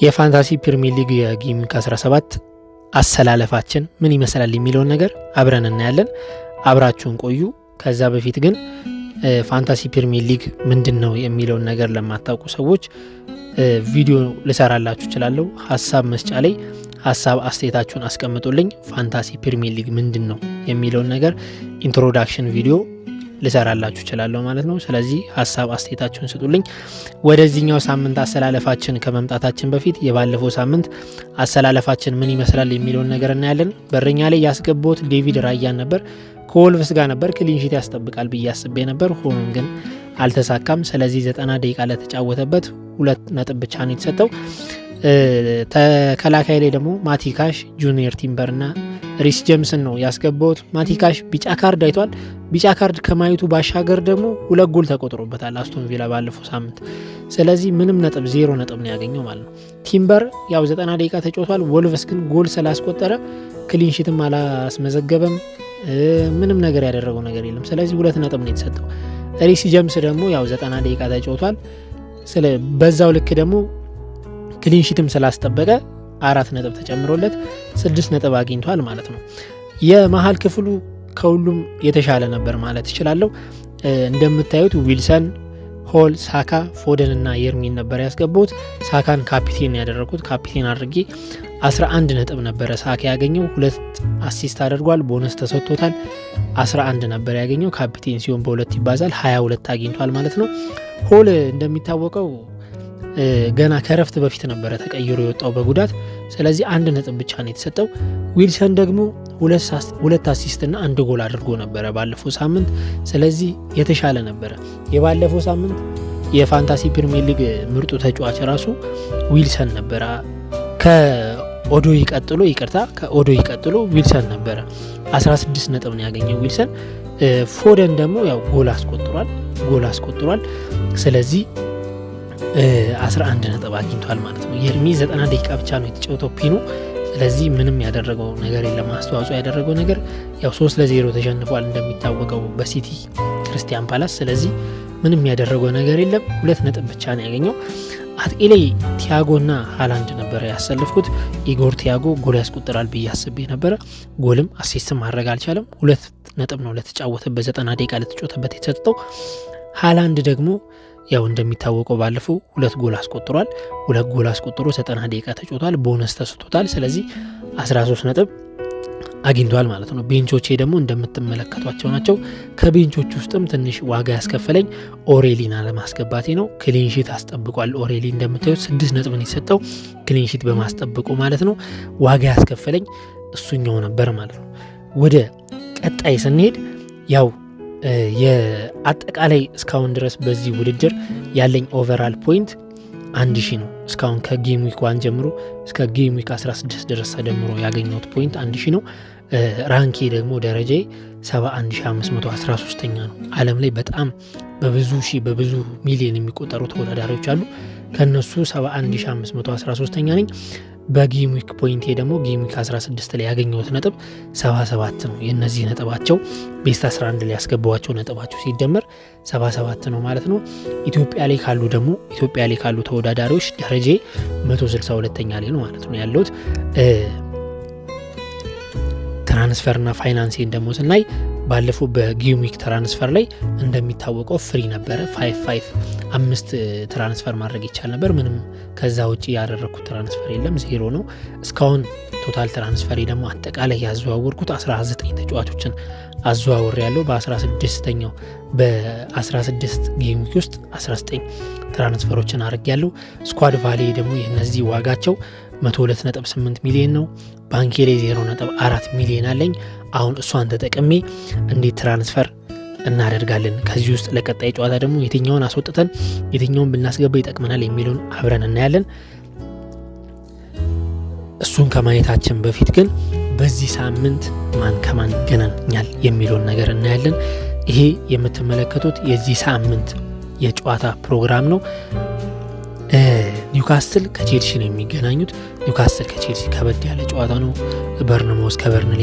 የፋንታሲ ፕሪሚየር ሊግ የጌም ዊክ 17 አሰላለፋችን ምን ይመስላል የሚለውን ነገር አብረን እናያለን። አብራችሁን ቆዩ። ከዛ በፊት ግን ፋንታሲ ፕሪሚየር ሊግ ምንድነው የሚለውን ነገር ለማታውቁ ሰዎች ቪዲዮ ልሰራላችሁ እችላለሁ። ሐሳብ መስጫ ላይ ሐሳብ አስተያየታችሁን አስቀምጡልኝ። ፋንታሲ ፕሪሚየር ሊግ ምንድነው የሚለውን ነገር ኢንትሮዳክሽን ቪዲዮ ልሰራላችሁ እችላለሁ ማለት ነው። ስለዚህ ሐሳብ አስተያየታችሁን ስጡልኝ። ወደዚህኛው ሳምንት አሰላለፋችን ከመምጣታችን በፊት የባለፈው ሳምንት አሰላለፋችን ምን ይመስላል የሚለውን ነገር እናያለን። በረኛ ላይ ያስገባሁት ዴቪድ ራያን ነበር። ከወልቭስ ጋር ነበር ክሊንሺት ያስጠብቃል ብዬ አስቤ ነበር። ሆኖም ግን አልተሳካም። ስለዚህ 90 ደቂቃ ለተጫወተበት 2 ነጥብ ብቻ ነው የተሰጠው። ተከላካይ ላይ ደግሞ ማቲካሽ፣ ጁኒየር ቲምበርና ሪስ ጄምስን ነው ያስገባውት። ማቲካሽ ቢጫ ካርድ አይቷል። ቢጫ ካርድ ከማየቱ ባሻገር ደግሞ 2 ጎል ተቆጥሮበታል አስቶን ቪላ ባለፈው ሳምንት። ስለዚህ ምንም ነጥብ 0 ነጥብ ነው ያገኘው ማለት ነው። ቲምበር ያው 90 ደቂቃ ተጫውቷል። ወልቭስ ግን ጎል ስላስቆጠረ ክሊንሺትም አላስመዘገበም። ምንም ነገር ያደረገው ነገር የለም። ስለዚህ 2 ነጥብ ነው የተሰጠው። ሪስ ጄምስ ደግሞ ያው 90 ደቂቃ ተጫውቷል። በዛው ልክ ደግሞ ክሊንሺትም ስላስጠበቀ 4 ነጥብ ተጨምሮለት 6 ነጥብ አግኝቷል ማለት ነው። የመሃል ክፍሉ ከሁሉም የተሻለ ነበር ማለት እችላለሁ። እንደምታዩት ዊልሰን፣ ሆል፣ ሳካ፣ ፎደን እና የርሚን ነበር ያስገባሁት። ሳካን ካፒቴን ያደረኩት። ካፒቴን አድርጌ 11 ነጥብ ነበረ ሳካ ያገኘው። 2 አሲስት አድርጓል። ቦነስ ተሰጥቶታል። 11 ነበር ያገኘው። ካፒቴን ሲሆን በ2 ይባዛል 22 አግኝቷል ማለት ነው። ሆል እንደሚታወቀው ገና ከረፍት በፊት ነበረ ተቀይሮ የወጣው በጉዳት። ስለዚህ 1 ነጥብ ብቻ ነው የተሰጠው። ዊልሰን ደግሞ 2 አሲስት እና 1 ጎል አድርጎ ነበረ ባለፈው ሳምንት። ስለዚህ የተሻለ ነበረ። የባለፈው ሳምንት የፋንታሲ ፕሪሚየር ሊግ ምርጡ ተጫዋች ራሱ ዊልሰን ነበረ። ከኦዶይ ቀጥሎ ዊልሰን ነበረ። 16 ነጥብ ነው ያገኘው ዊልሰን። ፎደን ደግሞ ያው ጎል አስቆጥሯል። ስለዚህ 11 ነጥብ አግኝቷል ማለት ነው። የርሚ 90 ደቂቃ ብቻ ነው የተጫወተው ፒኖ። ስለዚህ ምንም ያደረገው ነገር የለም። አስተዋጽኦ ያደረገው ነገር ያው 3-0 ተሸንፏል እንደሚታወቀው በሲቲ ክርስቲያን ፓላስ። ስለዚህ ምንም ያደረገው ነገር የለም። 2 ነጥብ ብቻ ነው ያገኘው። አጥቂ ላይ ቲያጎና ሃላንድ ነበረ ያሰልፍኩት። ኢጎር ቲያጎ ጎል ያስቆጥራል ብዬ አስቤ ነበረ። ጎልም አሲስትም ማድረግ አልቻለም። 2 ነጥብ ነው ለተጫወተበት 90 ደቂቃ ለተጫወተበት የተሰጠው። ሃላንድ ደግሞ ያው እንደሚታወቀው ባለፈው 2 ጎል አስቆጥሯል። 2 ጎል አስቆጥሮ 90 ደቂቃ ተጫውቷል። ቦነስ ተሰጥቶታል። ስለዚህ 13 ነጥብ አግኝቷል ማለት ነው። ቤንቾቼ ደግሞ እንደምትመለከቷቸው ናቸው። ከቤንቾች ውስጥም ትንሽ ዋጋ ያስከፈለኝ ኦሬሊን አለማስገባቴ ነው። ክሊንሺት አስጠብቋል። ኦሬሊ እንደምታዩት 6 ነጥብ ነው የተሰጠው ክሊንሺት በማስጠብቁ ማለት ነው። ዋጋ ያስከፈለኝ እሱኛው ነበር ማለት ነው። ወደ ቀጣይ ስንሄድ ያው የአጠቃላይ እስካሁን ድረስ በዚህ ውድድር ያለኝ ኦቨራል ፖይንት 1000 ነው። እስካሁን ከጌም ዊክ 1 ጀምሮ እስከ ጌም ዊክ 16 ድረስ ተደምሮ ያገኘሁት ፖይንት 1000 ነው። ራንኬ ደግሞ ደረጃዬ 71513ኛ ነው። ዓለም ላይ በጣም በብዙ ሚሊዮን የሚቆጠሩ ተወዳዳሪዎች አሉ። ከነሱ 71513ኛ ነኝ። በጌም ዊክ ፖይንቴ ደግሞ ጌም ዊክ 16 ላይ ያገኘሁት ነጥብ 77 ነው። የነዚህ ነጥባቸው ቤስት 11 ላይ ያስገባዋቸው ነጥባቸው ሲደመር 77 ነው ማለት ነው። ኢትዮጵያ ላይ ካሉ ተወዳዳሪዎች ደረጃ 162ኛ ላይ ነው ማለት ነው ያለሁት። ትራንስፈርና ፋይናንሴን ደግሞ ስናይ ባለፈው በጌም ዊክ ትራንስፈር ላይ እንደሚታወቀው ፍሪ ነበረ። 5 ትራንስፈር ማድረግ ይቻል ነበር። ምንም ከዛ ውጪ ያደረኩት ትራንስፈር የለም፣ 0 ነው። እስካሁን ቶታል ትራንስፈር ደግሞ አጠቃላይ ያዘዋወርኩት 19 ተጫዋቾችን አዘዋወር ያለው በ16ኛው በ16 ጌም ዊክ ውስጥ 19 ትራንስፈሮችን አድርግ ያለው። ስኳድ ቫሌ ደግሞ የነዚህ ዋጋቸው 102.8 ሚሊዮን ነው። ባንኬ ላይ 0.4 ሚሊዮን አለኝ። አሁን እሷን ተጠቅሜ እንዴት ትራንስፈር እናደርጋለን፣ ከዚህ ውስጥ ለቀጣይ ጨዋታ ደግሞ የትኛውን አስወጥተን የትኛውን ብናስገባ ይጠቅመናል የሚለውን አብረን እናያለን። እሱን ከማየታችን በፊት ግን በዚህ ሳምንት ማን ከማን ይገናኛል የሚለውን ነገር እናያለን። ይሄ የምትመለከቱት የዚህ ሳምንት የጨዋታ ፕሮግራም ነው። ኒውካስትል ከቼልሲ ነው የሚገናኙት። ኒውካስትል ከቼልሲ ከበድ ያለ ጨዋታ ነው። በርንሞዝ ከበርንሊ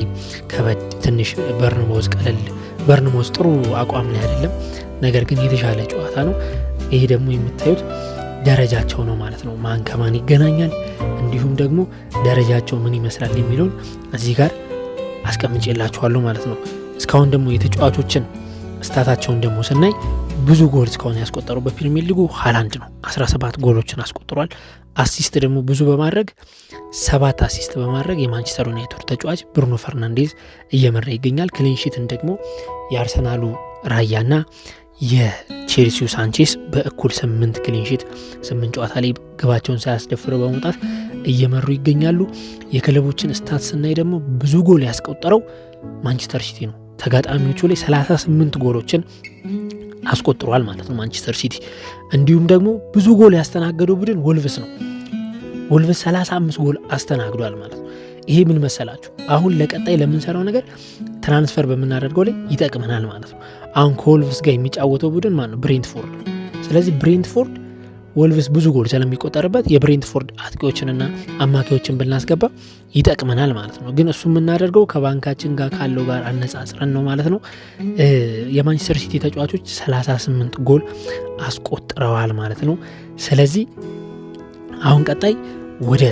ከበድ ትንሽ በርንሞዝ ቀለል በርንሞዝ ጥሩ አቋም ላይ አይደለም፣ ነገር ግን የተሻለ ጨዋታ ነው። ይሄ ደግሞ የምታዩት ደረጃቸው ነው ማለት ነው። ማን ከማን ይገናኛል እንዲሁም ደግሞ ደረጃቸው ምን ይመስላል የሚለውን እዚህ ጋር አስቀምጬላችኋለሁ ማለት ነው። እስካሁን ደግሞ የተጫዋቾችን ስታታቸውን ደግሞ ስናይ ብዙ ጎል እስካሁን ያስቆጠረው በፕሪሚየር ሊጉ ሃላንድ ነው። 17 ጎሎችን አስቆጥሯል። አሲስት ደግሞ ብዙ በማድረግ 7 አሲስት በማድረግ የማንቸስተር ዩናይትድ ተጫዋች ብሩኖ ፈርናንዴዝ እየመራ ይገኛል። ክሊንሺትን ደግሞ የአርሰናሉ ራያና የቼልሲው ሳንቼስ በእኩል 8 ክሊንሺት 8 ጨዋታ ላይ ግባቸውን ሳያስደፍሩ በመውጣት እየመሩ ይገኛሉ። የክለቦችን ስታት ስናይ ደግሞ ብዙ ጎል ያስቆጠረው ማንቸስተር ሲቲ ነው። ተጋጣሚዎቹ ላይ 38 ጎሎችን አስቆጥሯል ማለት ነው ማንቸስተር ሲቲ። እንዲሁም ደግሞ ብዙ ጎል ያስተናገደው ቡድን ወልቭስ ነው። ወልቭስ 35 ጎል አስተናግዷል ማለት ነው። ይሄ ምን መሰላችሁ? አሁን ለቀጣይ ለምንሰራው ነገር ትራንስፈር በምናደርገው ላይ ይጠቅመናል ማለት ነው። አሁን ከወልቭስ ጋር የሚጫወተው ቡድን ማለት ነው ብሬንትፎርድ። ስለዚህ ብሬንትፎርድ ወልቭስ ብዙ ጎል ስለሚቆጠርበት የብሬንትፎርድ አጥቂዎችንና አማካዮችን ብናስገባ ይጠቅመናል ማለት ነው። ግን እሱ የምናደርገው ከባንካችን ጋር ካለው ጋር አነጻጽረን ነው ማለት ነው። የማንቸስተር ሲቲ ተጫዋቾች 38 ጎል አስቆጥረዋል ማለት ነው። ስለዚህ አሁን ቀጣይ ወደ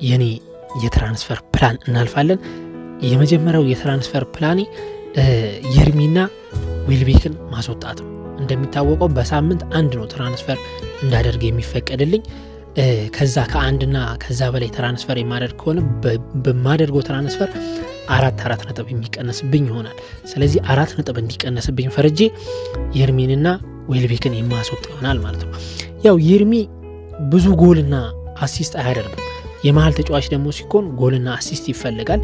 የኔ የትራንስፈር ፕላን እናልፋለን። የመጀመሪያው የትራንስፈር ፕላኔ የርሚና ዌልቤክን ማስወጣት ነው። እንደሚታወቀው በሳምንት አንድ ነው ትራንስፈር እንዳደርግ የሚፈቀድልኝ። ከዛ ከአንድና ከዛ በላይ ትራንስፈር የማደርግ ከሆነ በማደርገው ትራንስፈር 4 ነጥብ የሚቀነስብኝ ይሆናል። ስለዚህ 4 ነጥብ እንዲቀነስብኝ ፈርጄ የርሚንና ዌልቤክን የማስወጣ ይሆናል ማለት ነው። ያው የርሚ ብዙ ጎልና አሲስት አያደርግም። የመሀል ተጫዋች ደግሞ ሲኮን ጎልና አሲስት ይፈልጋል።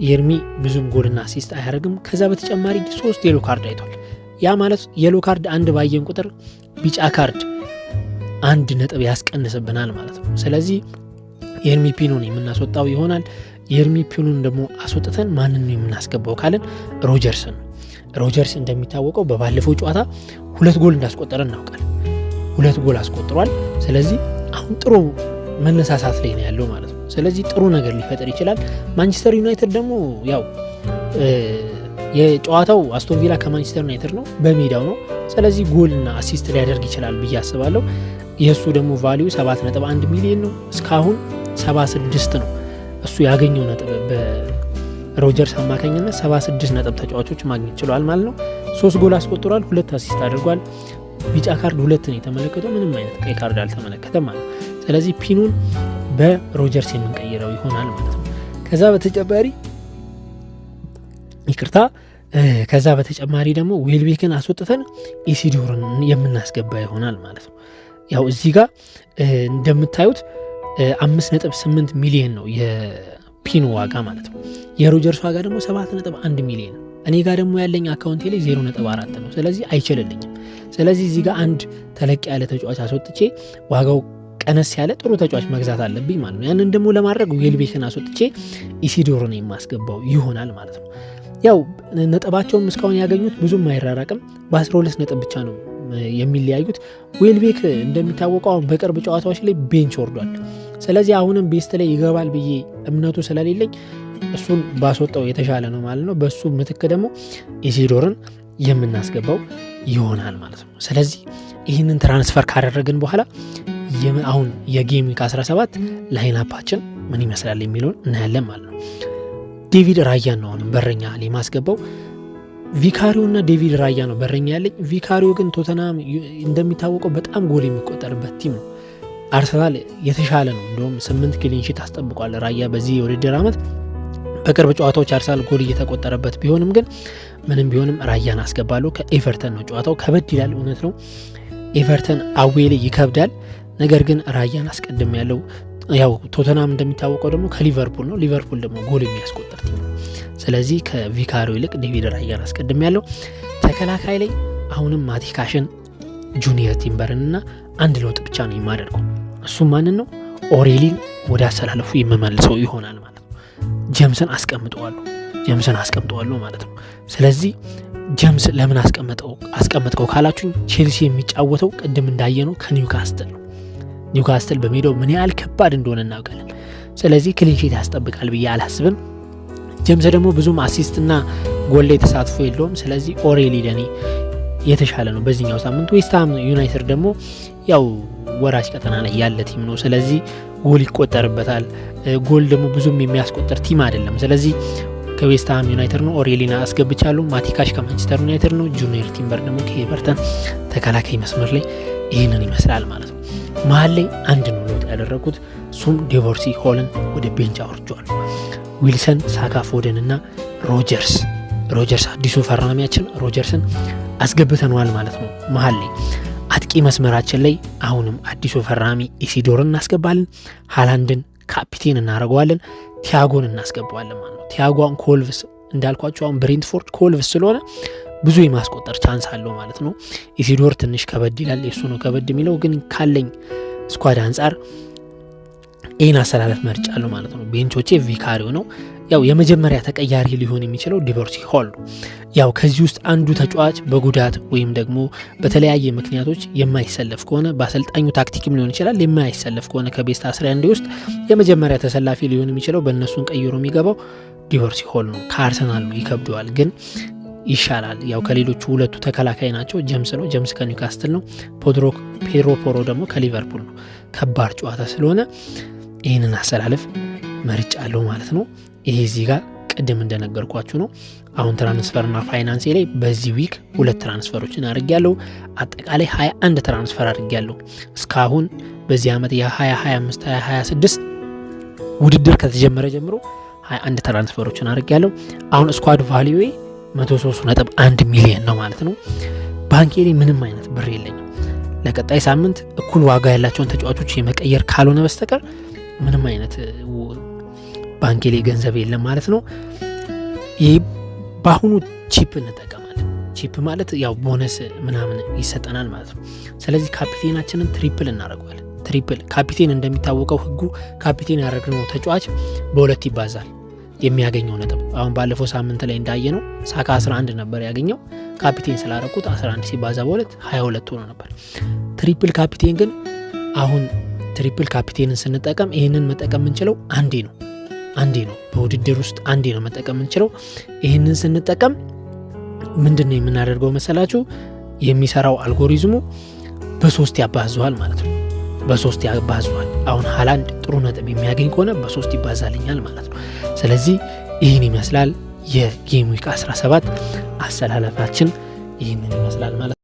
የርሚ ብዙም ጎልና አሲስት አያደርግም። ከዛ በተጨማሪ 3 የሎ ካርድ አይቷል። ያ ማለት የሎ ካርድ አንድ ባየን ቁጥር ቢጫ ካርድ 1 ነጥብ ያስቀንስብናል ማለት ነው። ስለዚህ የርሚ ፒኖን የምናስወጣው ይሆናል። የርሚ ፒኖን ደግሞ አስወጥተን ማንን ነው የምናስገባው ካልን ሮጀርስን ነው። ሮጀርስ እንደሚታወቀው በባለፈው ጨዋታ 2 ጎል እንዳስቆጠረ እናውቃለን። 2 ጎል አስቆጥሯል። ስለዚህ አሁን ጥሩ መነሳሳት ላይ ነው ያለው ማለት ነው። ስለዚህ ጥሩ ነገር ሊፈጥር ይችላል። ማንቸስተር ዩናይትድ ደግሞ ያው የጨዋታው አስቶን ቪላ ከማንቸስተር ዩናይትድ ነው፣ በሜዳው ነው። ስለዚህ ጎልና አሲስት ሊያደርግ ይችላል ብዬ አስባለሁ። የእሱ ደግሞ ቫሊዩ 7.1 ሚሊዮን ነው። እስካሁን 76 ነው እሱ ያገኘው ነጥብ። በሮጀርስ አማካኝነት 76 ነጥብ ተጫዋቾች ማግኘት ችሏል ማለት ነው። 3 ጎል አስቆጥሯል፣ 2 አሲስት አድርጓል። ቢጫ ካርድ 2 ነው የተመለከተው፣ ምንም አይነት ቀይ ካርድ አልተመለከተም ማለት ነው። ስለዚህ ፒኑን በሮጀርስ የምንቀይረው ይሆናል ማለት ነው። ከዛ በተጨማሪ ደግሞ ዌልቤክን አስወጥተን ኢሲዶርን የምናስገባ ይሆናል ማለት ነው። ያው እዚህ ጋር እንደምታዩት 5.8 ሚሊዮን ነው የፒኑ ዋጋ ማለት ነው። የሮጀርስ ዋጋ ደግሞ 7.1 ሚሊዮን ነው። እኔ ጋር ደግሞ ያለኝ አካውንቴ ላይ 0.4 ነው። ስለዚህ አይችልልኝም። ስለዚህ እዚህ ጋር አንድ ተለቅ ያለ ተጫዋች አስወጥቼ ዋጋው ቀነስ ያለ ጥሩ ተጫዋች መግዛት አለብኝ ማለት ነው። ያንን ደግሞ ለማድረግ ዌልቤክን አስወጥቼ ኢሲዶርን የማስገባው ይሆናል ማለት ነው። ያው ነጥባቸውም እስካሁን ያገኙት ብዙም አይራራቅም። በ12 ነጥብ ብቻ ነው የሚለያዩት። ዌልቤክ እንደሚታወቀው አሁን በቅርብ ጨዋታዎች ላይ ቤንች ወርዷል። ስለዚህ አሁንም ቤስት ላይ ይገባል ብዬ እምነቱ ስለሌለኝ እሱን ባስወጣው የተሻለ ነው ማለት ነው። በሱ ምትክ ደግሞ ኢሲዶርን የምናስገባው ይሆናል ማለት ነው። ስለዚህ ይህንን ትራንስፈር ካደረግን በኋላ አሁን የጌም ዊክ 17 ላይናፓችን ምን ይመስላል የሚለውን እናያለን ማለት ነው። ዴቪድ ራያ ነው አሁንም በረኛ ላይ ማስገባው። ቪካሪዮ እና ዴቪድ ራያ ነው በረኛ ያለኝ። ቪካሪዮ ግን ቶተናም እንደሚታወቀው በጣም ጎል የሚቆጠርበት ቲም ነው። አርሰናል የተሻለ ነው። እንደውም 8 ክሊንሺት አስጠብቋል ራያ በዚህ የውድድር ዓመት። በቅርብ ጨዋታዎች አርሰናል ጎል እየተቆጠረበት ቢሆንም ግን ምንም ቢሆንም ራያን አስገባለሁ። ከኤቨርተን ነው ጨዋታው፣ ከበድ ይላል እውነት ነው። ኤቨርተን አዌሌ ይከብዳል። ነገር ግን ራያን አስቀድም ያለው ያው ቶተናም እንደሚታወቀው ደግሞ ከሊቨርፑል ነው። ሊቨርፑል ደግሞ ጎል የሚያስቆጠር ቲም ነው። ስለዚህ ከቪካሪዮ ይልቅ ዴቪድ ራያን አስቀድም ያለው። ተከላካይ ላይ አሁንም ማቲካሽን፣ ጁኒየር ቲምበርን እና አንድ ለውጥ ብቻ ነው የማደርገው። እሱም ማንን ነው? ኦሬሊን ወደ አሰላለፉ የምመልሰው ይሆናል ማለት ነው። ጀምስን አስቀምጠዋለሁ ማለት ነው። ስለዚህ ጀምስ ለምን አስቀመጥከው ካላችሁኝ ቼልሲ የሚጫወተው ቅድም እንዳየነው ከኒውካስትል ነው። ኒውካስትል በሜዳው ምን ያህል ከባድ እንደሆነ እናውቃለን። ስለዚህ ክሊንሺት ያስጠብቃል ብዬ አላስብም። ጀምስ ደግሞ ብዙም አሲስትና ጎል ላይ ተሳትፎ የለውም። ስለዚህ ኦሬሊ ለኔ የተሻለ ነው በዚህኛው ሳምንት። ዌስትሃም ዩናይትድ ደግሞ ያው ወራጅ ቀጠና ላይ ያለ ቲም ነው። ስለዚህ ጎል ይቆጠርበታል። ጎል ደግሞ ብዙም የሚያስቆጠር ቲም አይደለም። ስለዚህ ከዌስትሃም ዩናይትድ ነው። ኦሬሊና አስገብቻለሁ። ማቲካሽ ከማንቸስተር ዩናይትድ ነው። ጁኒየር ቲምበር ደግሞ ከኤቨርተን። ተከላካይ መስመር ላይ ይህንን ይመስላል ማለት ነው። መሀል ላይ አንድ ነው ለውጥ ያደረጉት፣ እሱም ዴቮርሲ ሆልን ወደ ቤንች አውርጇል። ዊልሰን፣ ሳካ፣ ፎደን እና ሮጀርስ አዲሱ ፈራሚያችን ሮጀርስን አስገብተነዋል ማለት ነው። መሀል ላይ አጥቂ መስመራችን ላይ አሁንም አዲሱ ፈራሚ ኢሲዶርን እናስገባለን። ሃላንድን ካፒቴን እናደርገዋለን። ቲያጎን እናስገባዋለን ማለት ነው። ቲያጎን ኮልቭስ እንዳልኳቸው አሁን ብሬንትፎርድ ኮልቭስ ስለሆነ ብዙ የማስቆጠር ቻንስ አለው ማለት ነው። ኢሲዶር ትንሽ ከበድ ይላል። የሱ ነው ከበድ የሚለው ግን ካለኝ ስኳድ አንጻር ይህን አሰላለፍ መርጫለሁ ማለት ነው። ቤንቾቼ ቪካሪዮ ነው። ያው የመጀመሪያ ተቀያሪ ሊሆን የሚችለው ዲቮርሲ ሆል ነው። ያው ከዚህ ውስጥ አንዱ ተጫዋች በጉዳት ወይም ደግሞ በተለያየ ምክንያቶች የማይሰለፍ ከሆነ በአሰልጣኙ ታክቲክም ሊሆን ይችላል የማይሰለፍ ከሆነ ከቤስት 11 ውስጥ የመጀመሪያ ተሰላፊ ሊሆን የሚችለው በእነሱን ቀይሮ የሚገባው ዲቮርሲ ሆል ነው። ከአርሰናል ነው ይከብደዋል፣ ግን ይሻላል። ያው ከሌሎቹ ሁለቱ ተከላካይ ናቸው። ጀምስ ከኒውካስትል ነው። ፔድሮ ፖሮ ደግሞ ከሊቨርፑል ነው። ከባድ ጨዋታ ስለሆነ ይህንን አሰላለፍ መርጫለሁ ማለት ነው። ይሄ እዚህ ጋር ቅድም እንደነገርኳችሁ ነው። አሁን ትራንስፈርና ፋይናንሴ ላይ በዚህ ዊክ 2 ትራንስፈሮችን አድርጌያለሁ። አጠቃላይ 21 ትራንስፈር አድርጌያለሁ እስካሁን በዚህ ዓመት የ2025 2026 ውድድር ከተጀመረ ጀምሮ 21 ትራንስፈሮችን አድርጌያለሁ። አሁን ስኳድ ቫልዩዌ 103.1 ሚሊዮን ነው ማለት ነው። ባንኬ ላይ ምንም አይነት ብር የለኝም። ለቀጣይ ሳምንት እኩል ዋጋ ያላቸውን ተጫዋቾች የመቀየር ካልሆነ በስተቀር ምንም አይነት ባንኬ ላይ ገንዘብ የለም ማለት ነው። ይህ በአሁኑ ቺፕ እንጠቀማለን። ቺፕ ማለት ያው ቦነስ ምናምን ይሰጠናል ማለት ነው። ስለዚህ ካፒቴናችንን ትሪፕል እናደርገዋለን። ትሪፕል ካፒቴን እንደሚታወቀው ህጉ ካፒቴን ያደረግነው ተጫዋች በሁለት ይባዛል የሚያገኘው ነጥብ። አሁን ባለፈው ሳምንት ላይ እንዳየ ነው ሳካ 11 ነበር ያገኘው። ካፒቴን ስላደረኩት 11 ሲባዛ በሁለት 22 ሆኖ ነበር። ትሪፕል ካፒቴን ግን አሁን ትሪፕል ካፒቴንን ስንጠቀም ይህንን መጠቀም የምንችለው አንዴ ነው በውድድር ውስጥ አንዴ ነው መጠቀም የምንችለው። ይህንን ስንጠቀም ምንድን ነው የምናደርገው መሰላችሁ? የሚሰራው አልጎሪዝሙ በ3 ያባዘዋል ማለት ነው። በ3 ያባዘዋል። አሁን ሃላንድ ጥሩ ነጥብ የሚያገኝ ከሆነ በ3 ይባዛልኛል ማለት ነው። ስለዚህ ይህን ይመስላል የጌም ዊክ 17 አሰላለፋችን ይህንን ይመስላል ማለት ነው።